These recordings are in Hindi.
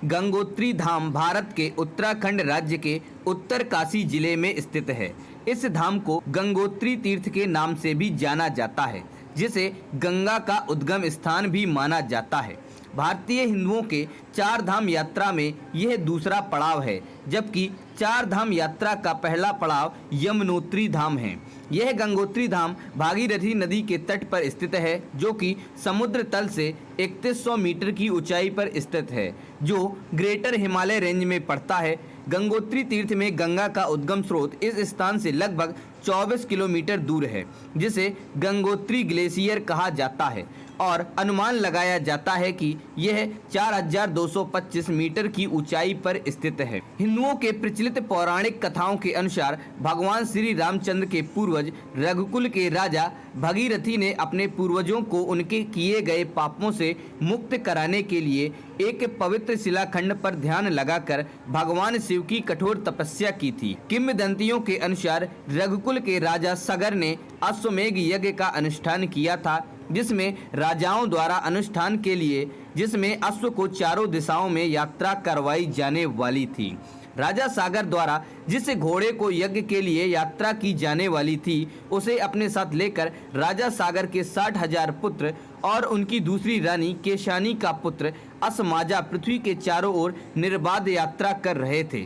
गंगोत्री धाम भारत के उत्तराखंड राज्य के उत्तरकाशी जिले में स्थित है। इस धाम को गंगोत्री तीर्थ के नाम से भी जाना जाता है, जिसे गंगा का उद्गम स्थान भी माना जाता है। भारतीय हिंदुओं के चार धाम यात्रा में यह दूसरा पड़ाव है, जबकि चार धाम यात्रा का पहला पड़ाव यमुनोत्री धाम है। यह गंगोत्री धाम भागीरथी नदी के तट पर स्थित है, जो कि समुद्र तल से 3100 मीटर की ऊंचाई पर स्थित है, जो ग्रेटर हिमालय रेंज में पड़ता है। गंगोत्री तीर्थ में गंगा का उद्गम स्रोत इस स्थान से लगभग 24 किलोमीटर दूर है, जिसे गंगोत्री ग्लेशियर कहा जाता है और अनुमान लगाया जाता है कि यह 4225 मीटर की ऊंचाई पर स्थित है। हिंदुओं के प्रचलित पौराणिक कथाओं के अनुसार भगवान श्री रामचंद्र के पूर्वज रघुकुल के राजा भगीरथी ने अपने पूर्वजों को उनके किए गए पापों से मुक्त कराने के लिए एक पवित्र शिलाखंड पर ध्यान लगाकर भगवान शिव की कठोर तपस्या की थी। किंवदंतियों के अनुसार रघुकुल के राजा सगर ने अश्वमेघ यज्ञ का अनुष्ठान किया था, जिसमें राजाओं द्वारा अनुष्ठान के लिए जिसमें अश्व को चारों दिशाओं में यात्रा करवाई जाने वाली थी। राजा सागर द्वारा जिस घोड़े को यज्ञ के लिए यात्रा की जाने वाली थी, उसे अपने साथ लेकर राजा सागर के 60,000 पुत्र और उनकी दूसरी रानी केशानी का पुत्र असमाजा पृथ्वी के चारों ओर निर्बाध यात्रा कर रहे थे।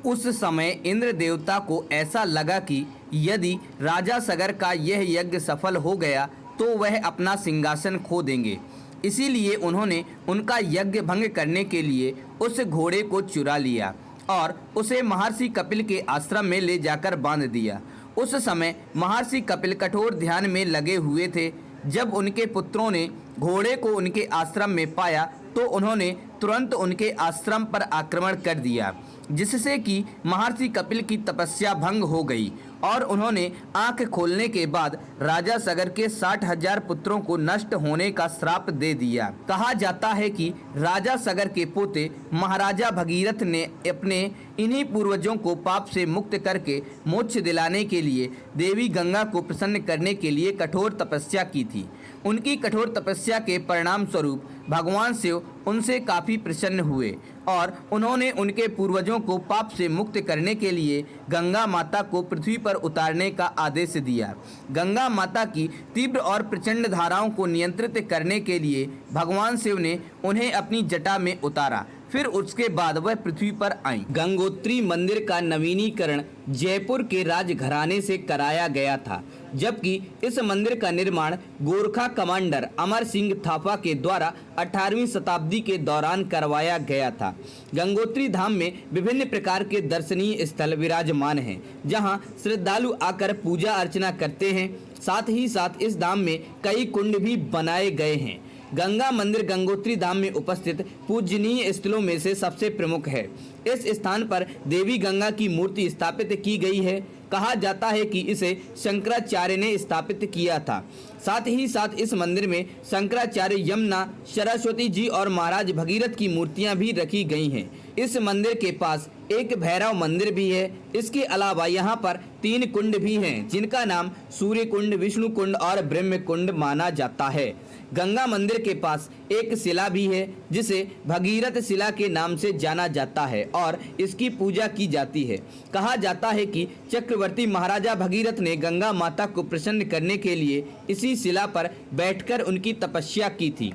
उस समय इंद्र देवता को ऐसा लगा कि यदि राजा सगर का यह यज्ञ सफल हो गया तो वह अपना सिंहासन खो देंगे। इसीलिए उन्होंने उनका यज्ञ भंग करने के लिए उस घोड़े को चुरा लिया और उसे महर्षि कपिल के आश्रम में ले जाकर बांध दिया। उस समय महर्षि कपिल कठोर ध्यान में लगे हुए थे। जब उनके पुत्रों ने घोड़े को उनके आश्रम में पाया तो उन्होंने तुरंत उनके आश्रम पर आक्रमण कर दिया, जिससे कि महर्षि कपिल की तपस्या भंग हो गई और उन्होंने आंख खोलने के बाद राजा सगर के 60,000 पुत्रों को नष्ट होने का श्राप दे दिया। कहा जाता है कि राजा सगर के पोते महाराजा भगीरथ ने अपने इन्हीं पूर्वजों को पाप से मुक्त करके मोक्ष दिलाने के लिए देवी गंगा को प्रसन्न करने के लिए कठोर तपस्या की थी। उनकी कठोर तपस्या के परिणाम स्वरूप भगवान शिव उनसे काफ़ी प्रसन्न हुए और उन्होंने उनके पूर्वजों को पाप से मुक्त करने के लिए गंगा माता को पृथ्वी पर उतारने का आदेश दिया। गंगा माता की तीव्र और प्रचंड धाराओं को नियंत्रित करने के लिए भगवान शिव ने उन्हें अपनी जटा में उतारा, फिर उसके बाद वह पृथ्वी पर आई। गंगोत्री मंदिर का नवीनीकरण जयपुर के राजघराने से कराया गया था, जबकि इस मंदिर का निर्माण गोरखा कमांडर अमर सिंह थापा के द्वारा 18वीं शताब्दी के दौरान करवाया गया था। गंगोत्री धाम में विभिन्न प्रकार के दर्शनीय स्थल विराजमान हैं, जहां श्रद्धालु आकर पूजा अर्चना करते हैं। साथ ही साथ इस धाम में कई कुंड भी बनाए गए हैं। गंगा मंदिर गंगोत्री धाम में उपस्थित पूजनीय स्थलों में से सबसे प्रमुख है। इस स्थान पर देवी गंगा की मूर्ति स्थापित की गई है। कहा जाता है कि इसे शंकराचार्य ने स्थापित किया था। साथ ही साथ इस मंदिर में शंकराचार्य, यमुना, सरस्वती जी और महाराज भगीरथ की मूर्तियां भी रखी गई हैं। इस मंदिर के पास एक भैरव मंदिर भी है। इसके अलावा यहाँ पर 3 कुंड भी हैं, जिनका नाम सूर्य कुंड, विष्णु कुंड और ब्रह्म कुंड माना जाता है। गंगा मंदिर के पास एक शिला भी है, जिसे भगीरथ शिला के नाम से जाना जाता है और इसकी पूजा की जाती है। कहा जाता है कि चक्रवर्ती महाराजा भगीरथ ने गंगा माता को प्रसन्न करने के लिए इसी शिला पर बैठकर उनकी तपस्या की थी।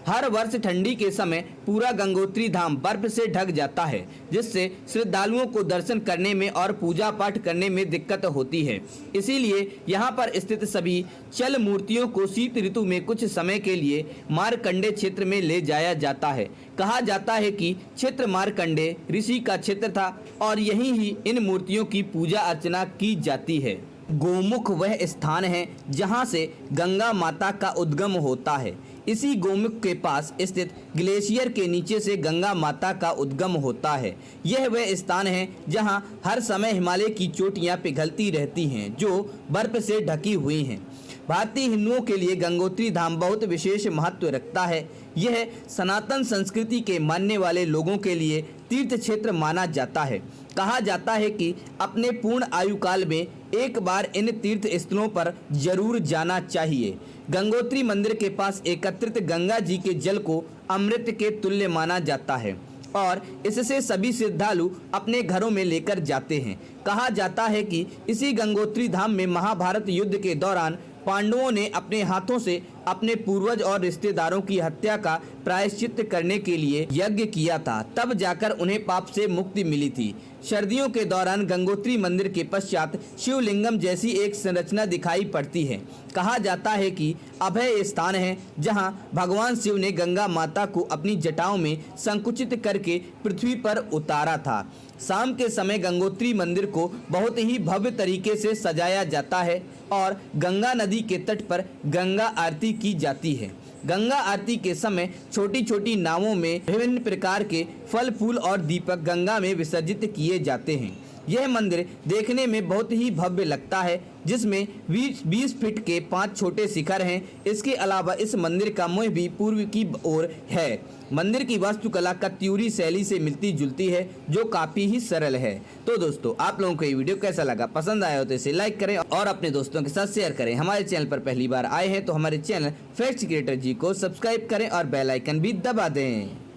हर वर्ष ठंडी के समय पूरा गंगोत्री धाम बर्फ से ढक जाता है, जिससे श्रद्धालुओं को दर्शन करने में और पूजा पाठ करने में दिक्कत होती है। इसीलिए यहाँ पर स्थित सभी चल मूर्तियों को शीत ऋतु में कुछ समय के लिए मार्कंडे क्षेत्र में ले जाया जाता है। कहा जाता है कि क्षेत्र मार्कंडे ऋषि का क्षेत्र था और यहीं ही इन मूर्तियों की पूजा अर्चना की जाती है। गोमुख वह स्थान है जहाँ से गंगा माता का उद्गम होता है। इसी गोमुख के पास स्थित ग्लेशियर के नीचे से गंगा माता का उद्गम होता है। यह वह स्थान है जहां हर समय हिमालय की चोटियां पिघलती रहती हैं, जो बर्फ से ढकी हुई हैं। भारतीय हिंदुओं के लिए गंगोत्री धाम बहुत विशेष महत्व रखता है। यह सनातन संस्कृति के मानने वाले लोगों के लिए तीर्थ क्षेत्र माना जाता है। कहा जाता है कि अपने पूर्ण आयु काल में एक बार इन तीर्थ स्थलों पर जरूर जाना चाहिए। गंगोत्री मंदिर के पास एकत्रित गंगा जी के जल को अमृत के तुल्य माना जाता है। और इससे सभी श्रद्धालु अपने घरों में लेकर जाते हैं। कहा जाता है कि इसी गंगोत्री धाम में महाभारत युद्ध के दौरान पांडवों ने अपने हाथों से अपने पूर्वज और रिश्तेदारों की हत्या का प्रायश्चित करने के लिए यज्ञ किया था, तब जाकर उन्हें पाप से मुक्ति मिली थी। सर्दियों के दौरान गंगोत्री मंदिर के पश्चात शिवलिंगम जैसी एक संरचना दिखाई पड़ती है। कहा जाता है कि अभय स्थान है जहां भगवान शिव ने गंगा माता को अपनी जटाओं में संकुचित करके पृथ्वी पर उतारा था। शाम के समय गंगोत्री मंदिर को बहुत ही भव्य तरीके से सजाया जाता है और गंगा नदी के तट पर गंगा आरती की जाती है। गंगा आरती के समय छोटी छोटी नावों में विभिन्न प्रकार के फल फूल और दीपक गंगा में विसर्जित किए जाते हैं। यह मंदिर देखने में बहुत ही भव्य लगता है, जिसमें 20 फीट के 5 छोटे शिखर हैं। इसके अलावा इस मंदिर का मुंह भी पूर्व की ओर है। मंदिर की वास्तुकला कत्यूरी शैली से मिलती जुलती है, जो काफ़ी ही सरल है। तो दोस्तों, आप लोगों को ये वीडियो कैसा लगा? पसंद आया हो तो इसे लाइक करें और अपने दोस्तों के साथ शेयर करें। हमारे चैनल पर पहली बार आए हैं तो हमारे चैनल फैक्ट्स क्रिएटर जी को सब्सक्राइब करें और बेल आइकन भी दबा दें।